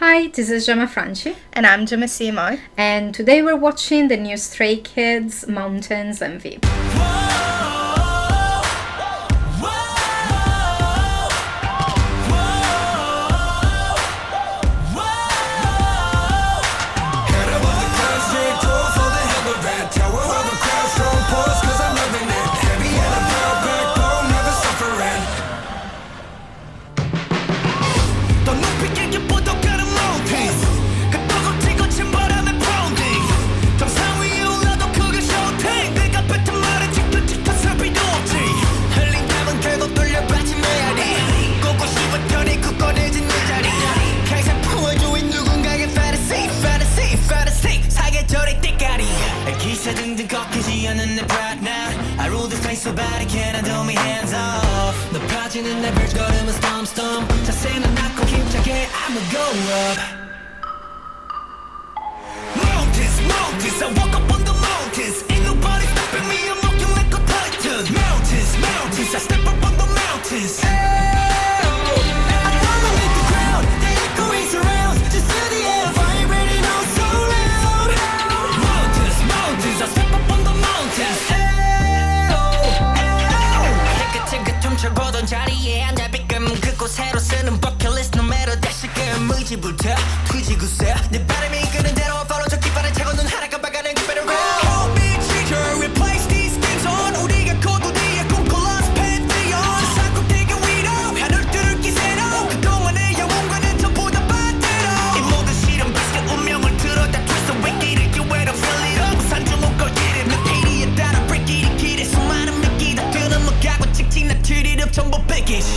Hi, this is Gemma Franci, And I'm Gemma Simo. and today we're watching the new Stray Kids Mountains MV. 등등 꺾이지 않는 내 pride now I rule this place so bad I cannot do me hands off 높아지는 내 birds 걸음은 storm storm 자세는 낮고 힘차게 I'ma go up Mountains, mountains I walk up on the mountains Ain't nobody stopping me I'm walking like a titan Mountains, mountains I step up on the mountains I dominate the crowd The echoing surrounds Just feel the air vibrating oh so loud Mountains, mountains I step up on the mountains ting긋ting긋 훔쳐보던 자리에 앉아 비끔 그곳으로 쓰는 버킷리스트 no matter 다시금 의지부터 투지구세 내 바람이 이끄는 대로 follow 저 깃발을 차고 눈 하나 깜빡하는 그 better road Hold me teacher replace these things on 우리가 고도리의 꿈꿔lost pantheon 저 산꼭대기 위로 하늘들을 기세로 그동안의 영웅과는 전부 다 반대로 이 모든 실험 비슷한 운명을 틀어 다 twist away 길을 기회로 fill it up 산중옥 걸기를 몇 페이지에 따라 break it 길에 수많은 미끼 다 들어먹하고 찍찍 나 treat it up 전부 package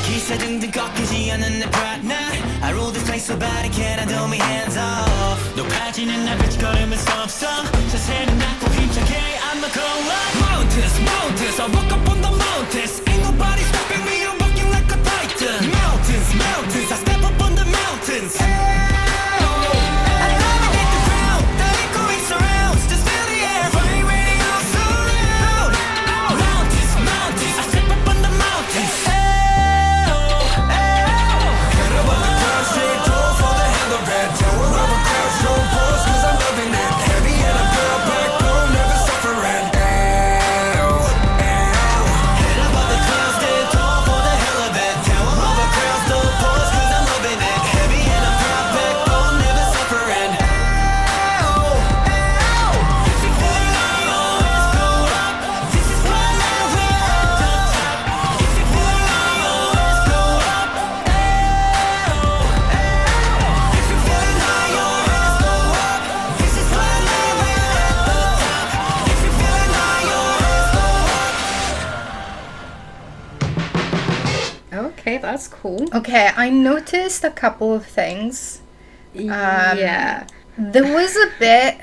기세 등등 꺾이지 않는 내 pride now I rule this place so bad I cannot do me hands off 높아지는 날 비치거리면 stop stop 자세는 낮고 힘차게 I'ma go up Mountains, mountains I walk up on the mountains Ain't nobody stopping me I'm walking like a titan Mountains, mountains I step up on the mountains I dominate the crowd The echoing surrounds Just feel the air vibrating all so loud Mountains, mountains I step up on the mountains Okay, that's cool. Okay, I noticed a couple of things. Yeah. There was a bit,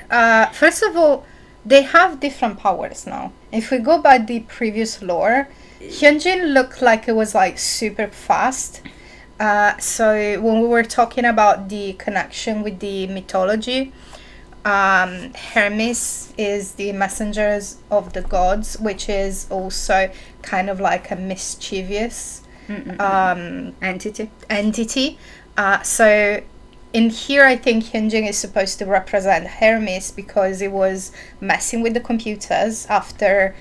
first of all, they have different powers now. If we go by the previous lore, Hyunjin looked like it was like super fast. So when we were talking about the connection with the mythology, Hermes is the messengers of the gods, which is also kind of like a mischievous entity. So in here, I think Hyunjin is supposed to represent Hermes because it was messing with the computers after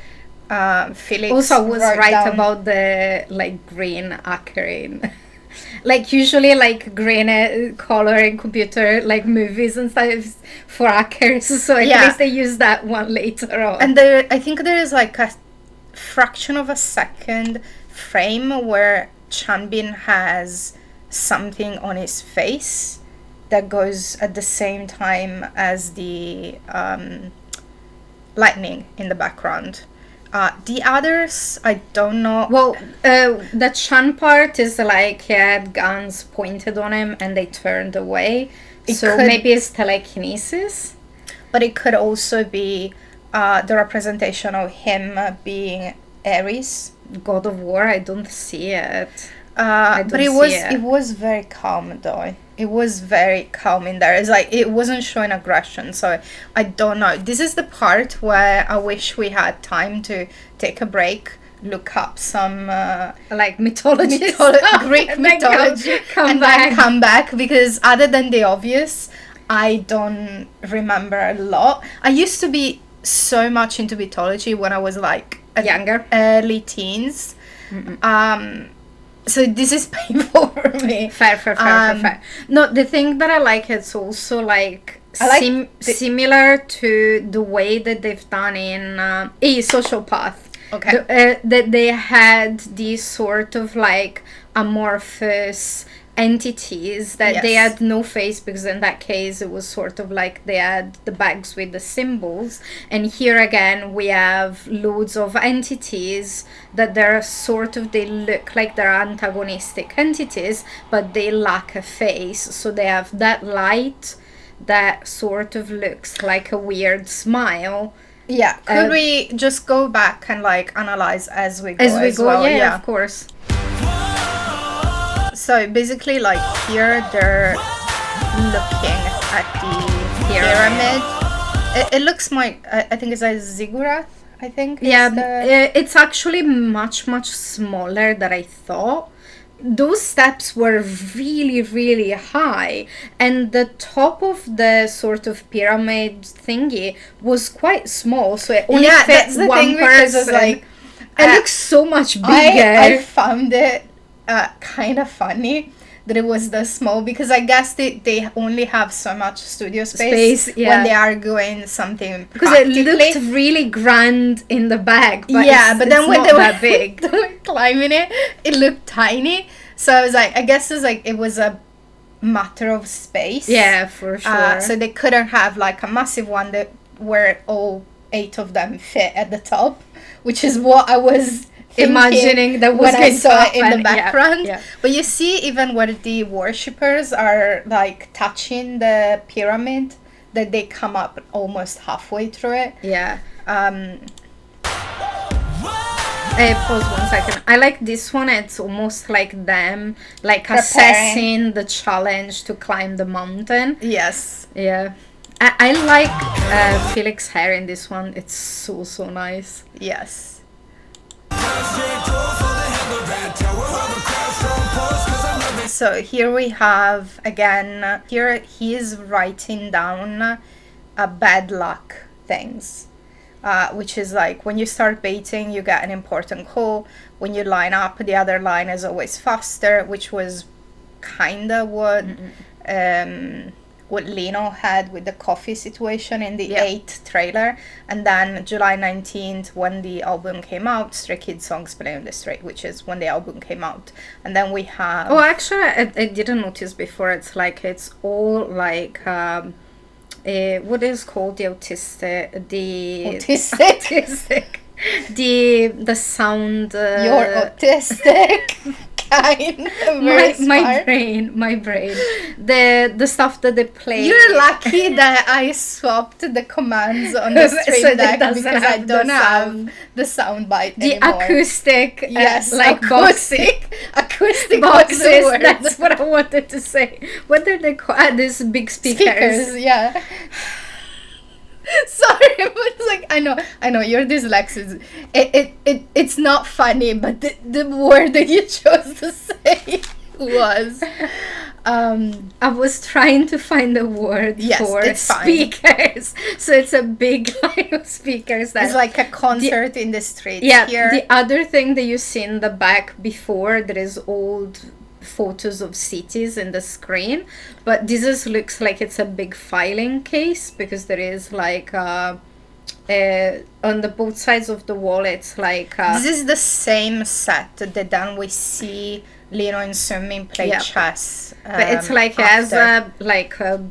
Felix. Also, I was right down about the like green occurring. Like usually like green color in computer like movies and stuff for hackers. So at least they use that one later on. And there, I think there is like a fraction of a second frame where Chanbin has something on his face that goes at the same time as the lightning in the background. The others, I don't know. Well, the Chan part is like he had guns pointed on him and they turned away. So maybe it's telekinesis. But it could also be the representation of him being Ares. God of War, I don't see it. But it was very calm though. It was very calm in there. It's like it wasn't showing aggression, so I don't know. This is the part where I wish we had time to take a break look up some like mythology, Greek mythology, and then come back, because other than the obvious, I don't remember a lot. I used to be so much into mythology when I was like younger, early teens. So this is painful for me. Fair. No, the thing that I like, it's also like similar to the way that they've done in a Sociopath. Okay. That they had these sort of like amorphous entities that they had no face, because in that case it was sort of like they had the bags with the symbols, and here again we have loads of entities that they're sort of, they look like they're antagonistic entities, but they lack a face. So they have that light that sort of looks like a weird smile. Yeah, could we just go back and like analyze as we go? Yeah, of course. So basically, like here they're looking at the pyramid. It looks like, I think it's a ziggurat, I think. Yeah, it's actually much smaller than I thought. Those steps were really, really high, and the top of the sort of pyramid thingy was quite small, so it only fit one person. Like, it looks so much bigger. I found it kind of funny that it was this small, because I guess they only have so much studio space when they are doing something, because it looked really grand in the back, but but then when they were that big, they were climbing it looked tiny. So I was like, I guess it was a matter of space. Yeah, for sure. So they couldn't have like a massive one that where all 8 of them fit at the top, which is what I was imagining that was when I saw it in the background. Yeah. But you see, even where the worshippers are like touching the pyramid, that they come up almost halfway through it. Yeah. Pause 1 second. I like this one. It's almost like them like assessing the challenge to climb the mountain. Yes. Yeah. I like Felix's hair in this one. It's so nice. Yes. So here we have again, here he is writing down bad luck things, which is like when you start baiting you get an important call, when you line up the other line is always faster, which was kind of what Lino had with the coffee situation in the 8th trailer. And then July 19th, when the album came out, Stray Kids songs Play on the Street, which is when the album came out. And then we have... Oh, actually, I didn't notice before. It's like, it's all like... what is called the autistic... Autistic? The sound... You're autistic. My brain, the stuff that they play. You're lucky that I swapped the commands on the stream deck, because I don't have the sound bite anymore. Acoustic, yes, like acoustic boxes. That's what I wanted to say. What are they called? These big speakers. Yeah. Sorry, but it's like I know you're dyslexic. It's not funny, but the word that you chose to say was I was trying to find a word for speakers. So it's a big line of speakers. It's like a concert in the street. Yeah. Here. The other thing that you see in the back before, there is old photos of cities in the screen, but this looks like it's a big filing case, because there is like on the both sides of the wall, it's like this is the same set that then we see Lino and Sunmin play chess, but it's like it has a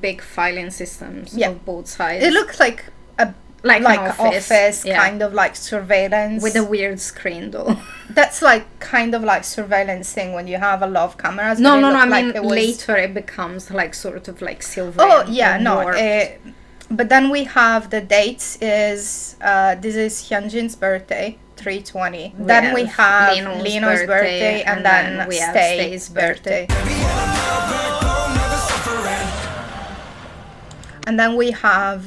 big filing systems of both sides. It looks like a like an office kind of like surveillance with a weird screen though. That's like kind of like surveillance thing when you have a lot of cameras. No, I mean later it becomes like sort of like silver. Oh yeah, no. But then we have the dates is this is Hyunjin's birthday, 3/20. Then we have Lino's birthday, and then we have Stay's birthday. And then we have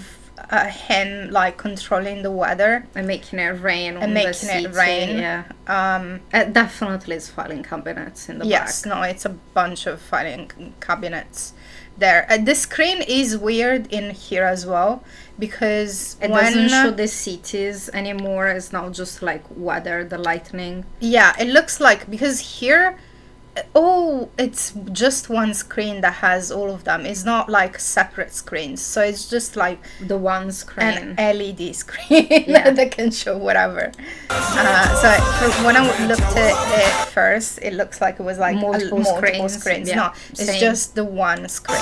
him like controlling the weather and making it rain on and the making city. it rain. Yeah. It definitely is filing cabinets in the Yes, back. no, it's a bunch of filing cabinets there. The screen is weird in here as well because It doesn't show the cities anymore. It's now just like weather, the lightning. Yeah, it looks like, because here, it's just one screen that has all of them. It's not like separate screens, so it's just like the one screen, an LED screen that can show whatever. So when I looked at it first, it looks like it was like multiple screens. Yeah, no, it's just the one screen.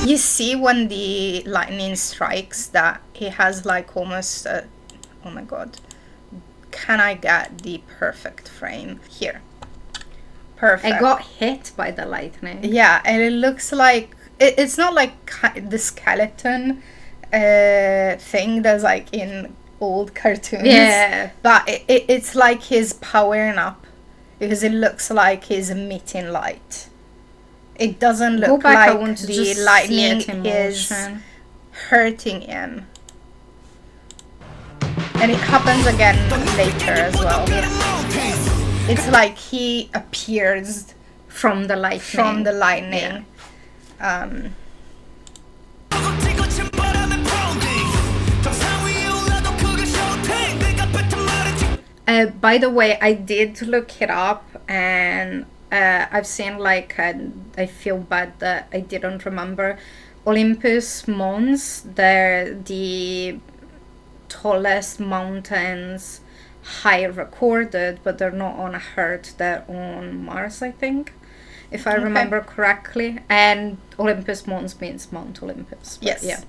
You see when the lightning strikes that it has like almost oh my god, can I get the perfect frame here? Perfect. I got hit by the lightning. Yeah, and it looks like it's not like the skeleton thing that's like in old cartoons. Yeah, but it's like he's powering up because it looks like he's emitting light. It doesn't look like the lightning is hurting him. And it happens again later as well. It's like he appears from the lightning. Yeah. By the way, I did look it up, and I've seen like I feel bad that I didn't remember Olympus Mons. They're the tallest mountains high recorded, but they're not on Earth. They're on Mars, I think, if I remember correctly. And Olympus Mons means Mount Olympus. Yes. Yeah.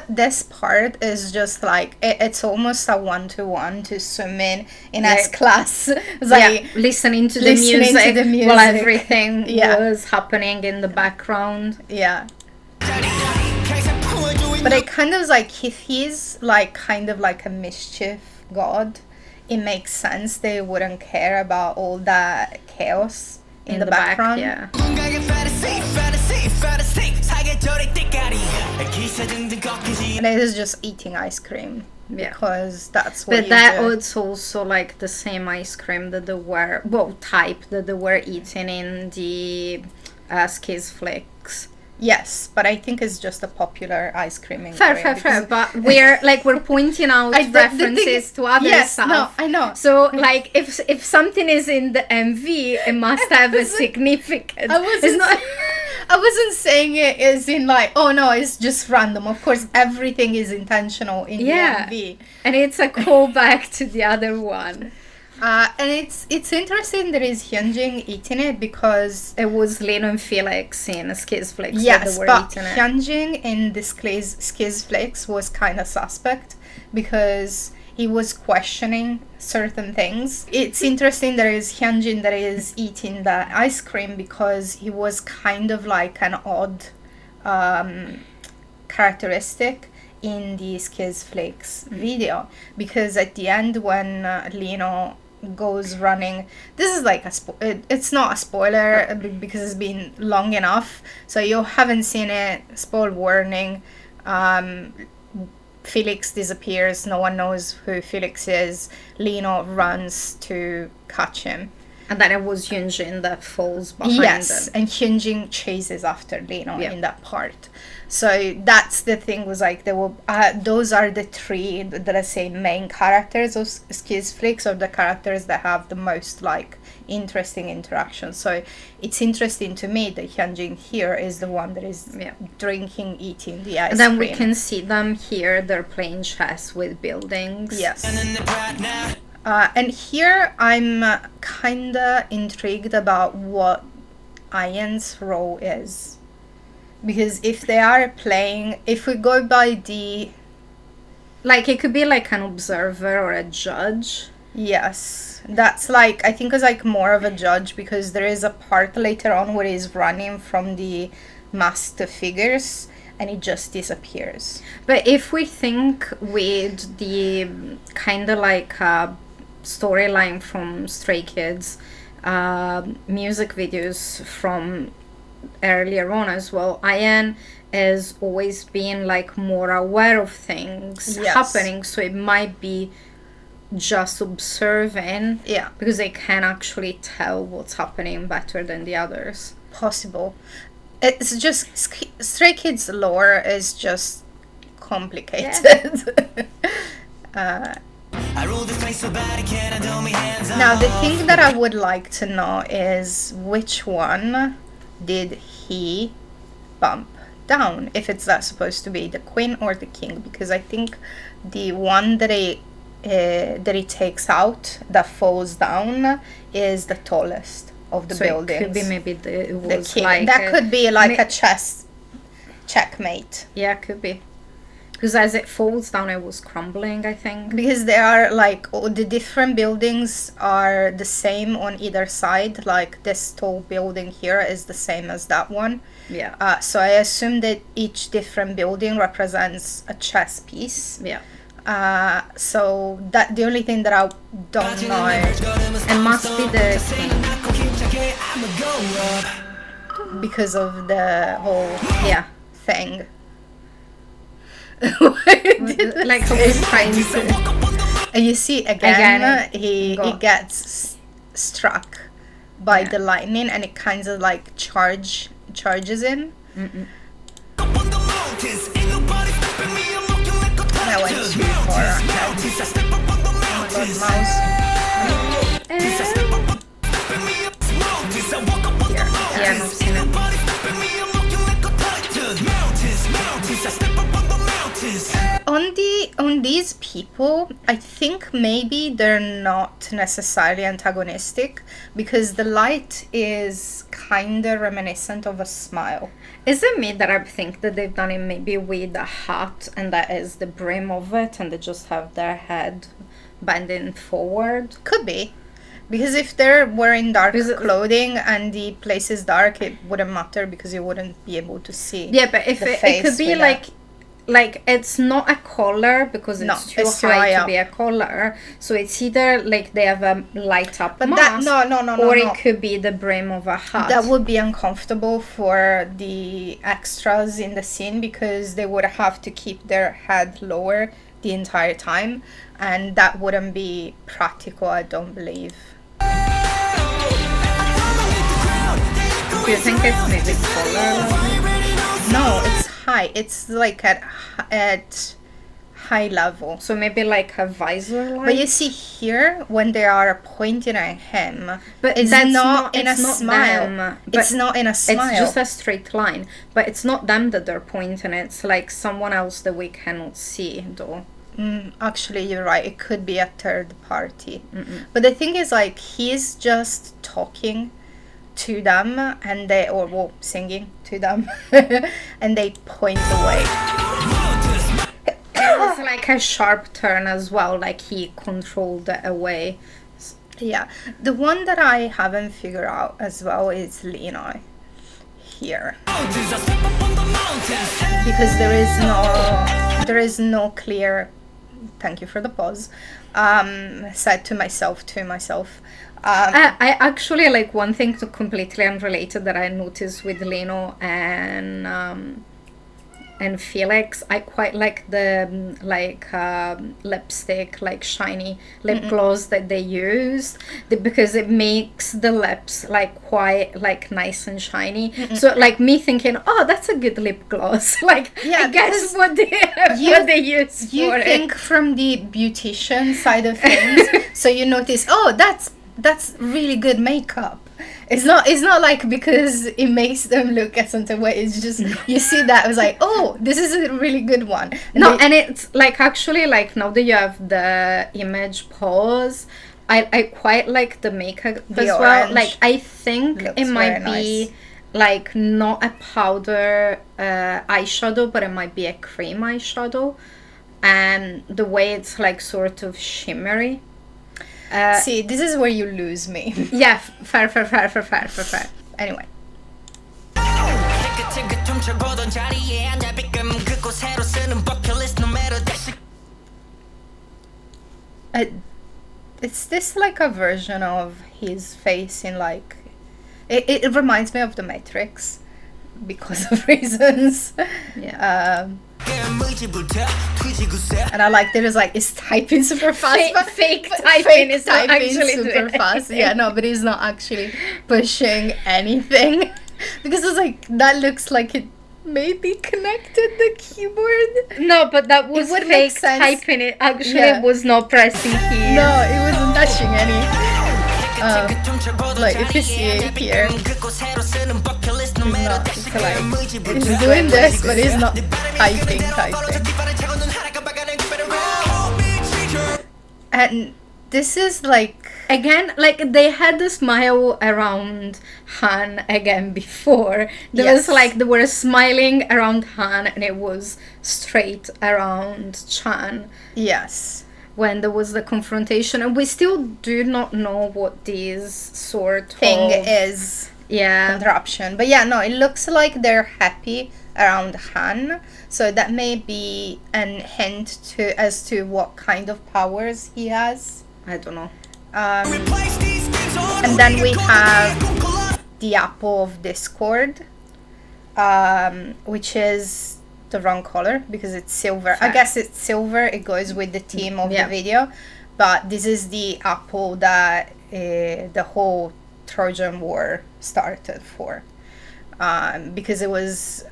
This part is just like it's almost a 1-to-1 to swim in S class. It's like listening to the music while everything was happening in the background. Yeah. But it kind of like, if he's like kind of like a mischief god, it makes sense they wouldn't care about all that chaos in the background. Yeah. And it is just eating ice cream. Yeah. Because that's what But it's also like the same ice cream that they were, type that they were eating in the Skis Flicks. Yes, but I think it's just a popular ice cream in Fair. But we're pointing out references to other stuff. No, I know. So like if something is in the MV, it must have a significance. I wasn't saying it as in like, oh no, it's just random. Of course, everything is intentional in the MV. And it's a callback to the other one. And it's interesting there is Hyunjin eating it because it was Lino and Felix in Skis Flicks. Yes, but Hyunjin in this Skis Flicks was kind of suspect because he was questioning certain things. It's interesting there is Hyunjin that is eating the ice cream because he was kind of like an odd characteristic in the Skis Flicks video, because at the end when Lino goes running, this is like it's not a spoiler because it's been long enough, so you haven't seen it. Spoil warning. Felix disappears, no one knows who Felix is. Lino runs to catch him, and then it was Hyunjin that falls behind them. And Hyunjin chases after Lino in that part. So that's the thing, was like there were those are the three that I say main characters of Skis Flicks, or the characters that have the most like interesting interactions. So it's interesting to me that Hyunjin here is the one that is drinking, eating the ice cream. And then we can see them here, they're playing chess with buildings. Yes. And here I'm kinda intrigued about what Ian's role is. Because if they are playing, if we go by the... Like, it could be like an observer or a judge. Yes. That's like, I think it's like more of a judge, because there is a part later on where he's running from the masked figures. and it just disappears. But if we think with the kind of like storyline from Stray Kids, music videos from earlier on as well, Ian is always being like more aware of things happening, so it might be just observing, because they can actually tell what's happening better than the others. Possible. It's just Stray Kids lore is just complicated. Now the thing that I would like to know is which one did he bump down, if it's that supposed to be the queen or the king, because I think the one that he takes out that falls down is the tallest of the buildings. It could be maybe it was the king. like that could be like a chess checkmate. Yeah, could be. Because as it falls down, it was crumbling, I think. Because they are like, the different buildings are the same on either side. Like this tall building here is the same as that one. Yeah. So I assume that each different building represents a chess piece. Yeah. So that the only thing that I don't know. It must be the king. Because of the whole thing. Like and you see again he gets struck by the lightning, and it kind of like charges in. I went too far ahead. Oh my god, mouse. Yeah, I've seen it. On these people, I think maybe they're not necessarily antagonistic, because the light is kind of reminiscent of a smile. Is it me that I think that they've done it maybe with a hat, and that is the brim of it, and they just have their head bending forward? Could be. Because if they're wearing dark clothing and the place is dark, it wouldn't matter, because you wouldn't be able to see. Yeah, but if it could be like it's not a collar, because it's too high to be a collar. So it's either like they have a light up mask, or it could be the brim of a hat. That would be uncomfortable for the extras in the scene, because they would have to keep their head lower the entire time, and that wouldn't be practical, I don't believe. Do you think it's maybe collar? No, it's high. It's like at high level. So maybe like a visor light? But you see here, when they are pointing at him, but it's not in a smile. Them, it's not in a smile. It's just a straight line. But it's not them that they're pointing. It's like someone else that we cannot see, though. Actually, you're right. It could be a third party. But the thing is, like, he's just talking to them, and singing to them, and they point away. It's like a sharp turn as well, like he controlled it away. Yeah, the one that I haven't figured out as well is Lena here, because there is no clear. Thank you for the pause. Said to myself. I actually like one thing to completely unrelated that I noticed with Leno and Felix. I quite like the lipstick, like shiny lip gloss that they used, because it makes the lips like quite like nice and shiny. So like me thinking, oh, that's a good lip gloss. Like, I guess what they use for it. You think from the beautician side of things, so you notice, oh, that's really good makeup. It's not like because it makes them look a certain way. It's just you see that, it was like, oh, this is a really good one. And it's like, actually, like now that you have the image pause, I quite like the makeup as well. Like, I think it might be like not a powder eyeshadow, but it might be a cream eyeshadow, and the way it's like sort of shimmery. See, this is where you lose me. Yeah, fair. Anyway. It's this like a version of his face in like it reminds me of the Matrix because of reasons. Yeah. And I like that it's like it's typing super fast. Fake typing is not typing actually super doing fast. anything. Yeah, no, but he's not actually pushing anything. Because it's like that looks like it maybe connected the keyboard. No, but that was would make fake sense. typing. It actually Yeah. was not pressing keys. No, it wasn't touching any. Like if you see it here, it's not. It's like it's doing this, but it's not typing. And this is like Again, like they had the smile around Han again before. There Yes. was like they were smiling around Han and it was straight around Chan yes. when there was the confrontation. And we still do not know what this sort Thing of is yeah. contraption. But yeah, no, it looks like they're happy around Han. So that may be an hint to as to what kind of powers he has. I don't know. And then we have the Apple of Discord, which is the wrong color because it's silver. I guess it's silver. It goes with the theme of Yeah. the video. But this is the apple that the whole Trojan War started for. Because it was,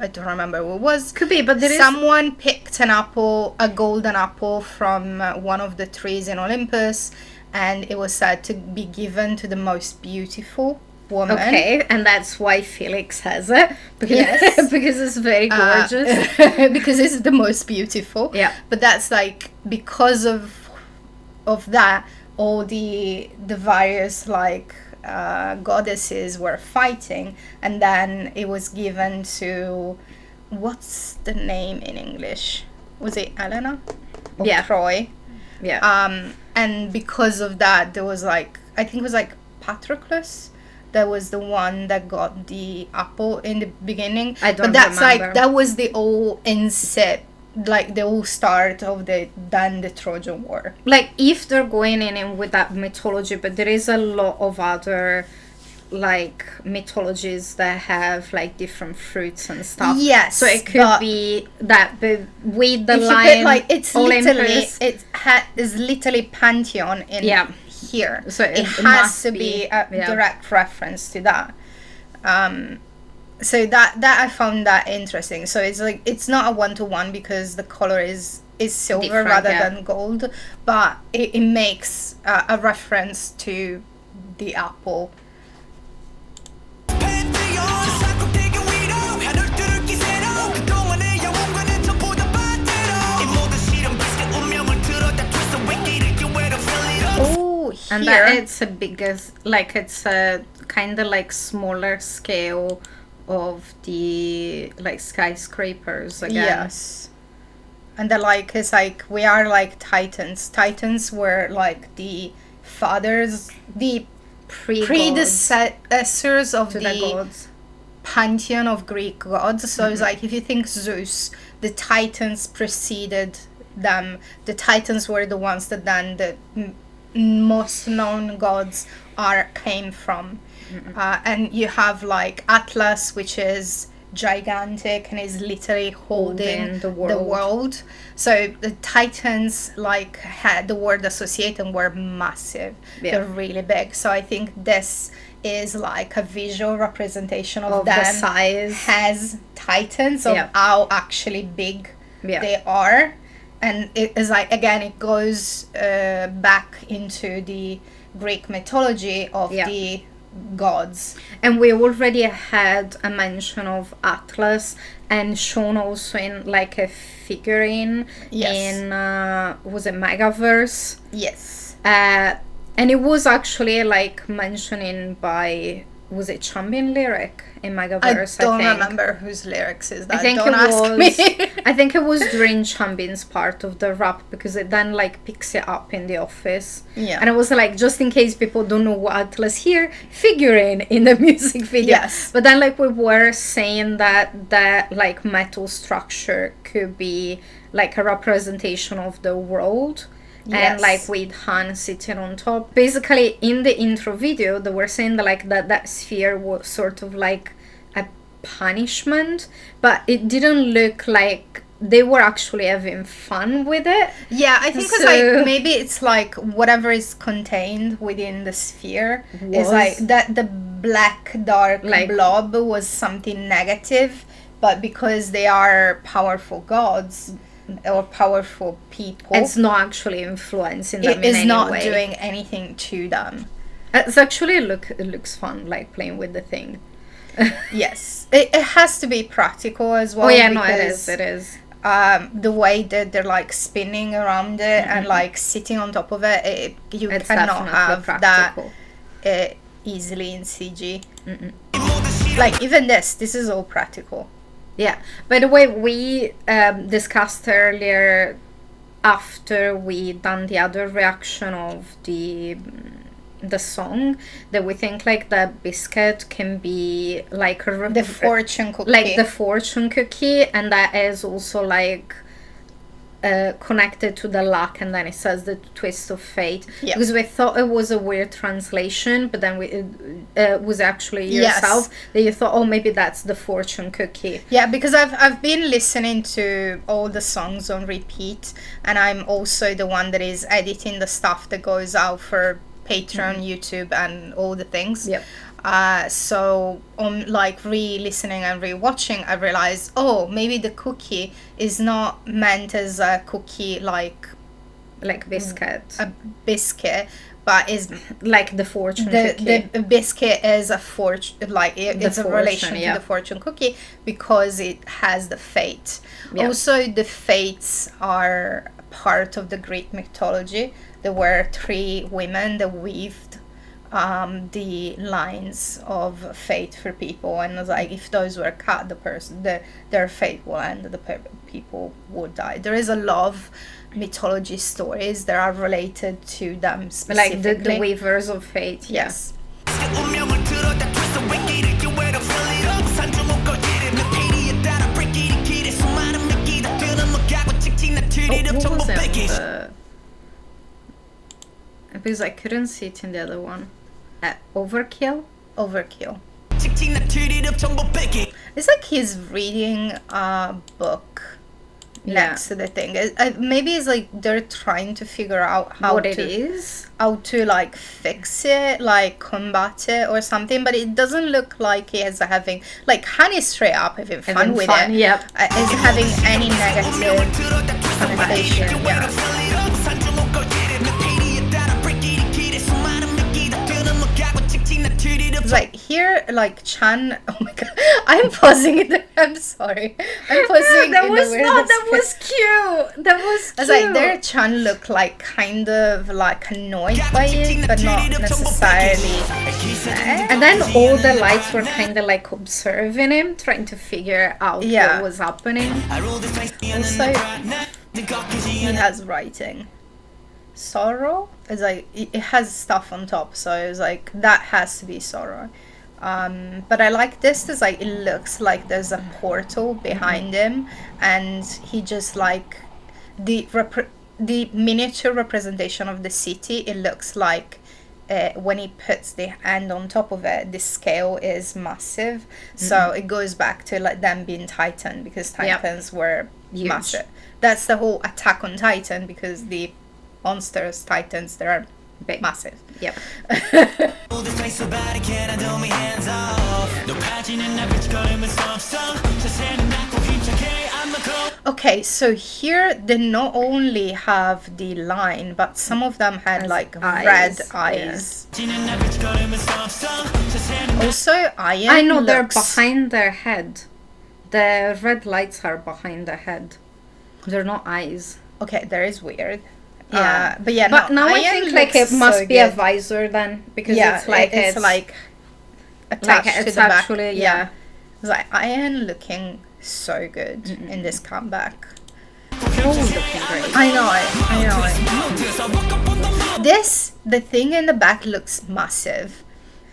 I don't remember what it was. Could be, but there is Someone picked an apple, a golden apple from one of the trees in Olympus, and it was said to be given to the most beautiful woman. okay, and that's why Felix has it because Yes. because it's very gorgeous. Because it's the most beautiful. Yeah. But that's like because of that, all the various like goddesses were fighting, and then it was given to what's the name in English? Was it Helena? Or Yeah. Troy. Yeah. And because of that, there was like I think it was like Patroclus. That was the one that got the apple in the beginning. I don't But that's remember. like that was the whole inset, like the whole start of the Trojan War. Like if they're going in with that mythology, but there is a lot of other like mythologies that have like different fruits and stuff. Yes, so it could but be that, but with the if you lion, put like it's Olympus, literally is literally Pantheon in Yeah. here. So it it has must to be be, a yeah. direct reference to that. So that I found that interesting. So it's like it's not a 1-to-1 because the color is silver Different, rather yeah. than gold, but it makes a reference to the apple. Oh, and here. that it's a biggest, like it's a kind of like smaller scale of the like skyscrapers again. Yes. And it's like we are like titans. Titans were like the fathers, the predecessors of to the gods. pantheon of Greek gods. So it's like if you think Zeus, the Titans preceded them. The Titans were the ones that then the most known gods came from. And you have like Atlas, which is gigantic and is literally holding the the world. world. So the Titans like had the word associated were massive. Yeah. They're really big. So I think this is like a visual representation of the them size. as Titans of Yeah. how actually big Yeah. they are. And it is like again it goes back into the Greek mythology of Yeah. the gods. And we already had a mention of Atlas and shown also in like a figurine Yes. in was it Megaverse? Yes. And it was actually like mentioning by was it Champion Lyric in Megaverse? I don't think. remember whose lyrics is that. I think don't ask was. me. I think it was during Chambin's part of the rap because it then like picks it up in the office. Yeah. And I was like, just in case people don't know what Atlas here, figurine in the music video. Yes. But then like we were saying that like metal structure could be like a representation of the world. and like with Han sitting on top. Basically, in the intro video, they were saying that like that sphere was sort of like a punishment, but it didn't look like they were actually having fun with it. Yeah, I think it's like maybe it's like whatever is contained within the sphere is like that the black dark blob was something negative, but because they are powerful gods or powerful people, it's not actually influencing them in any way. It is not doing anything to them. It's actually it looks fun, like playing with the thing. Yes, it has to be practical as well. Oh yeah, no, it is. The way that they're like spinning around it and like sitting on top of it, it's cannot have practical. That easily in CG. Like even this is all practical. Yeah. By the way, we discussed earlier after we done the other reaction of the song that we think like the biscuit can be like the fortune cookie, like the fortune cookie, and that is also like connected to the luck, and then it says the twist of fate. Yep. Because we thought it was a weird translation, but then it was actually yourself that you thought, oh, maybe that's the fortune cookie. Yeah, because I've been listening to all the songs on repeat, and I'm also the one that is editing the stuff that goes out for Patreon, YouTube, and all the things. Yep. So on like re-listening and re-watching, I realized, oh, maybe the cookie is not meant as a cookie like biscuit, a biscuit, but is like the fortune cookie. The biscuit is a fortune, like it's a relation to the fortune cookie because it has the fate. Yep. Also, the fates are part of the Greek mythology. There were 3 women that weaved the lines of fate for people, and it was like if those were cut, their fate will end, the people would die. There is a lot of mythology stories that are related to them specifically, like the weavers of fate. Yes. What was it? Because I couldn't see it in the other one. Overkill? Overkill. It's like he's reading a book next to the thing. Maybe it's like they're trying to figure out how to like fix it, like combat it or something, but it doesn't look like he is having, like Han is straight up having fun with it. Yep. Is having any negative connotation. Yeah. Like here, like Chan. Oh my god, I'm pausing it. I'm sorry. I'm pausing. That was cute. That was cute. I was like, there Chan looked like kind of like annoyed by it, but not necessarily. And then all the lights were kind of like observing him, trying to figure out what was happening. Also, he has writing. Sorrow is like it has stuff on top, so it's like that has to be sorrow. But I like this. Is like it looks like there's a portal behind him, and he just like the miniature representation of the city. It looks like when he puts the hand on top of it, the scale is massive. So it goes back to like them being Titan, because Titans were huge. Massive. That's the whole Attack on Titan, because the monsters, Titans, they are big, massive. Yep. Okay, so here they not only have the line, but some of them had like red eyes. Also, Iron. I know they're behind their head. The red lights are behind their head. They're not eyes. Okay, that is weird. Yeah, but yeah, but now I think like it must be a visor then, because it's like attached to the actually back. Yeah. It's like Iron looking so good in this comeback. They're all looking great. I know. The thing in the back looks massive.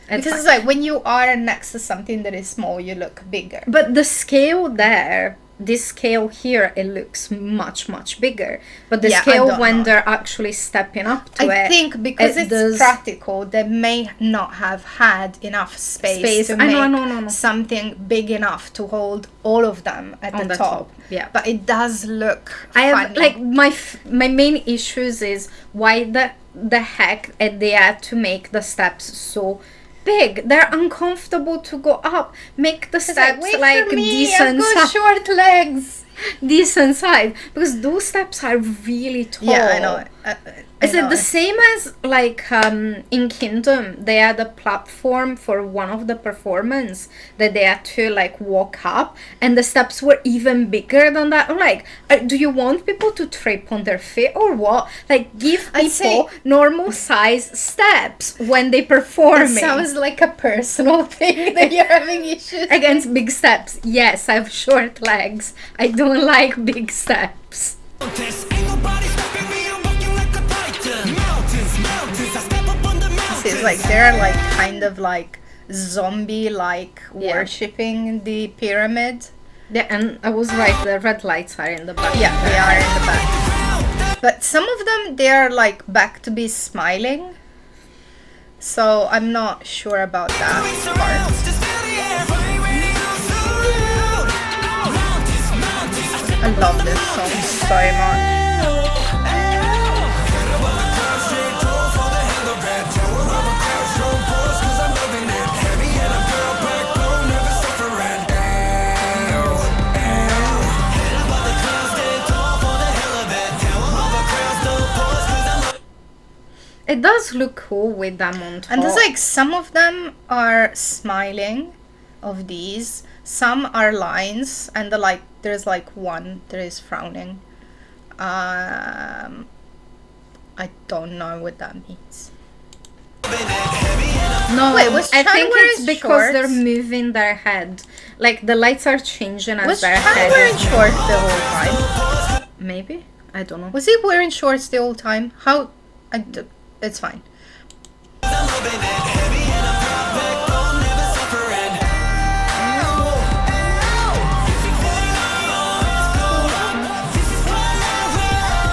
Because it's like when you are next to something that is small, you look bigger. But the scale there this scale here, it looks much, much bigger. But the Yeah, I scale don't when know. they're actually stepping up to it, I think because it it's does- practical, they may not have had enough space to I make know, no. something big enough to hold all of them at On the the top. top, yeah. But it does look I have funny. like my main issues is why the heck they had to make the steps so big. They're uncomfortable to go up. Make the steps wait like for me, decent I've got short legs. decent size, because those steps are really tall. Yeah, I know. Is it the same as like in Kingdom? They had a platform for one of the performance that they had to like walk up, and the steps were even bigger than that. I'm like, do you want people to trip on their feet or what? Like, give people normal size steps when they perform. It sounds like a personal thing that you're having issues against big steps. Yes, I have short legs. I don't like big steps. It's like they're like kind of like zombie like worshipping the pyramid. Yeah, and I was right, the red lights are in the back. Yeah, they are in the back. But some of them, they are like back to be smiling. So I'm not sure about that part. I love this song so much. It does look cool with them on top. And there's like some of them are smiling of these. Some are lines, and there's like one that is frowning. I don't know what that means. No, wait, was I Chan think wearing it's because shorts? they're moving their head. Like the lights are changing as Was their Chan head wearing is shorts the whole time? Maybe? I don't know. Was he wearing shorts the whole time? It's fine.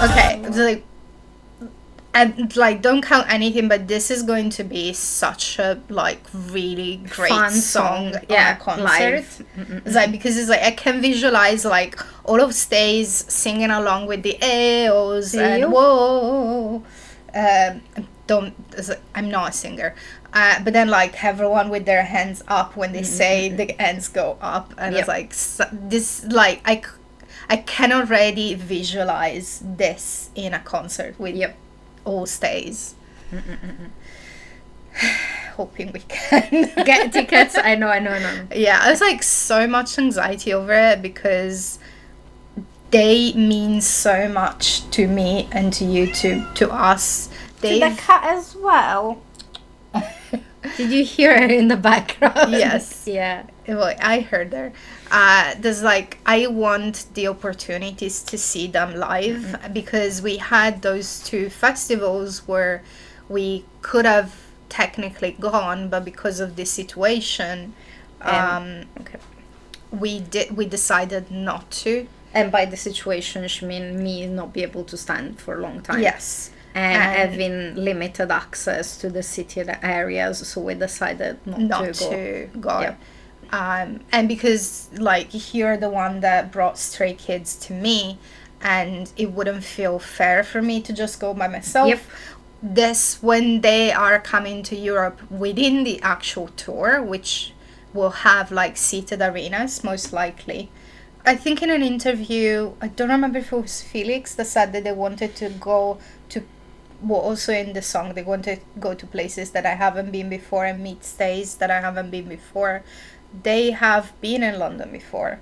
Okay, don't count anything, but this is going to be such a really great Fun song song. on a concert. Live. It's because it's I can visualize all of Stays singing along with the AOs and whoa. I'm not a singer, but then everyone with their hands up when they say the hands go up, and it's I can already visualize this in a concert with all Stays. Hoping we can get tickets. I know. Yeah, I was so much anxiety over it because they mean so much to me and to you, to us. To the cat as well. Did you hear her in the background? Yes. Yeah. Well, I heard her. There's I want the opportunities to see them live because we had those two festivals where we could have technically gone, but because of the situation, we decided not to. And by the situation, she mean me not be able to stand for a long time. Yes. And having limited access to the city areas, so we decided not to go. Yeah. And because you're the one that brought Stray Kids to me, and it wouldn't feel fair for me to just go by myself. Yep. This, when they are coming to Europe within the actual tour, which will have seated arenas most likely. I think in an interview, I don't remember if it was Felix that said that they wanted to go to, well, also in the song, they want to go to places that I haven't been before and meet Stays that I haven't been before. They have been in London before.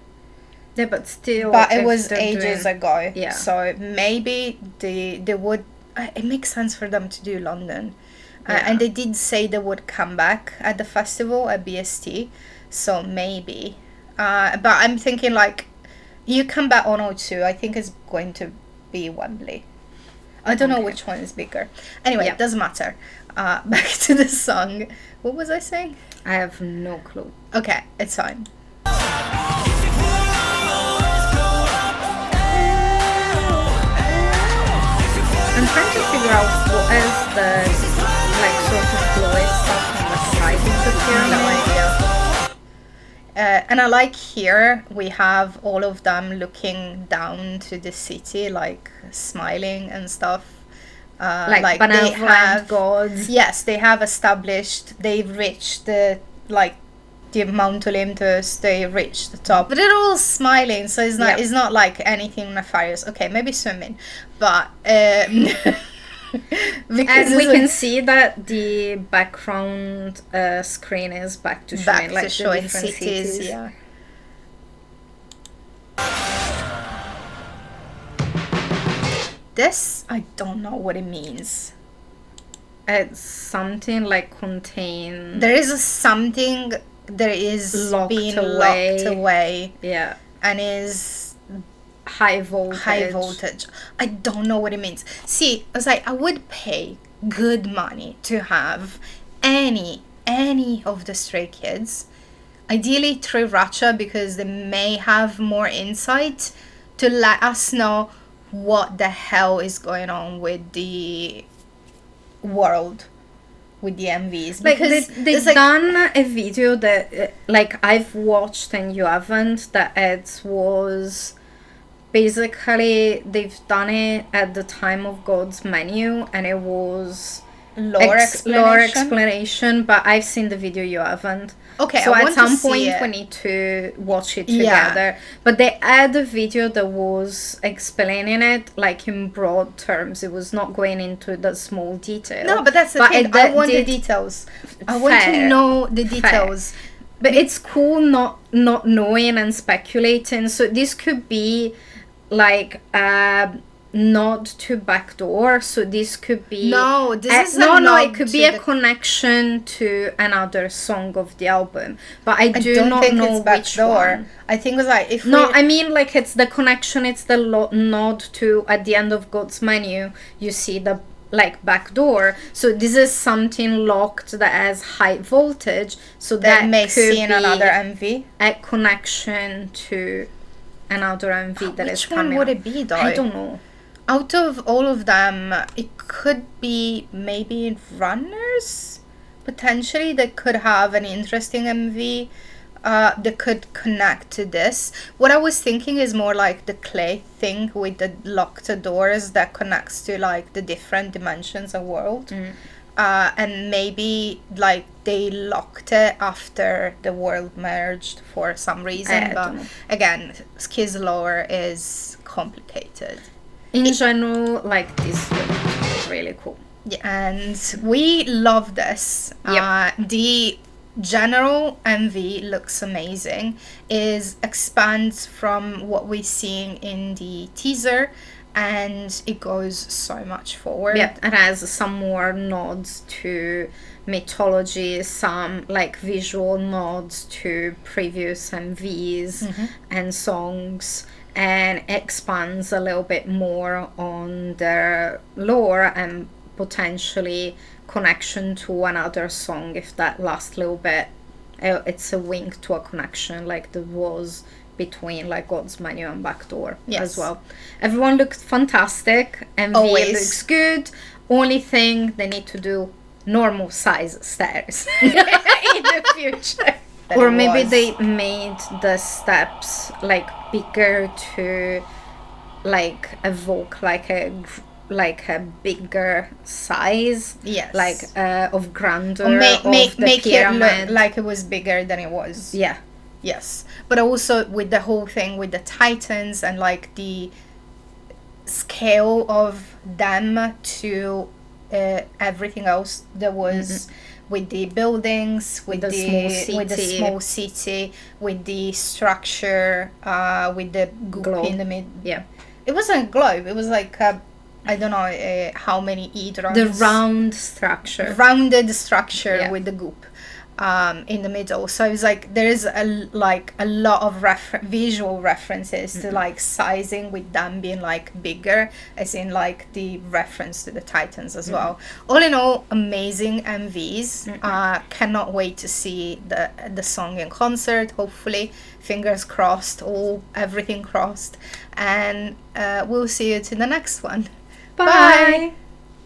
Yeah, but still. But it was ages ago. Yeah. So maybe they would, it makes sense for them to do London. Yeah. And they did say they would come back at the festival at BST. So maybe. But I'm thinking you come back on O2, I think it's going to be Wembley. I don't know which one is bigger. Anyway, it doesn't matter. Back to the song. What was I saying? I have no clue. Okay, it's fine. figure out what is the like sort of glowy stuff on the side of the pyramid. No idea. And I like here we have all of them looking down to the city, like smiling and stuff. Like benevolent gods. Yes, they have established, they've reached the Mount Olympus, they reached the top. But they're all smiling, so it's not like anything nefarious. Okay, maybe swimming, but and we can see that the background screen is back to showing like the different cities. Yeah. This, I don't know what it means. It's something like contain. There is something that is locked away. Yeah. And is high voltage. High voltage. I don't know what it means. See, I was like, I would pay good money to have any of the Stray Kids. Ideally through Racha, because they may have more insight to let us know what the hell is going on with the world, with the MVs. Like they've done a video that like I've watched and you haven't, that it was basically they've done it at the time of God's menu, and it was lore explanation, but I've seen the video, you haven't. Okay, so at some point we need to watch it together. But they had a video that was explaining it like in broad terms. It was not going into the small detail. No, but that's the thing. I want the details. I want to know the details. But it's cool not knowing and speculating. So this could be like nod to backdoor, so this could be it could be a connection to another song of the album, but I do not think know which one. I think it was like I mean like it's the connection, it's the nod to at the end of God's Menu you see the like backdoor, so this is something locked that has high voltage, so that may see in be another MV a connection to another MV that is coming. Which one would it be though? I don't know. Out of all of them, it could be maybe Runners, potentially, that could have an interesting MV that could connect to this. What I was thinking is more like the clay thing with the locked doors that connects to like the different dimensions of world. And maybe like they locked it after the world merged for some reason. But again, Skizz lore is complicated. In general, like this looks really cool. Yeah, and we love this. Yep. The general MV looks amazing. It expands from what we're seeing in the teaser, and it goes so much forward. Yeah, it has some more nods to mythology, some like visual nods to previous MVs and songs, and expands a little bit more on their lore and potentially connection to another song if that last little bit it's a wink to a connection like there was between like God's Menu and Backdoor as well. Everyone looked fantastic, MV looks good. Only thing they need to do normal size stairs in the future. Or maybe they made the steps like bigger to like evoke like a bigger size, like of grandeur, or make it look like it was bigger than it was. Yes, but also with the whole thing with the Titans and like the scale of them to everything else that was with the buildings, with the small city, with the structure, with the globe in the mid. Yeah, it wasn't a globe. It was like I don't know how many eardrums. The rounded structure with the goop in the middle. So it was like there is a lot of visual references to like sizing, with them being like bigger, as in like the reference to the Titans as well. All in all, amazing MVs. Cannot wait to see the song in concert. Hopefully, fingers crossed, everything crossed, and we'll see you to the next one. Bye.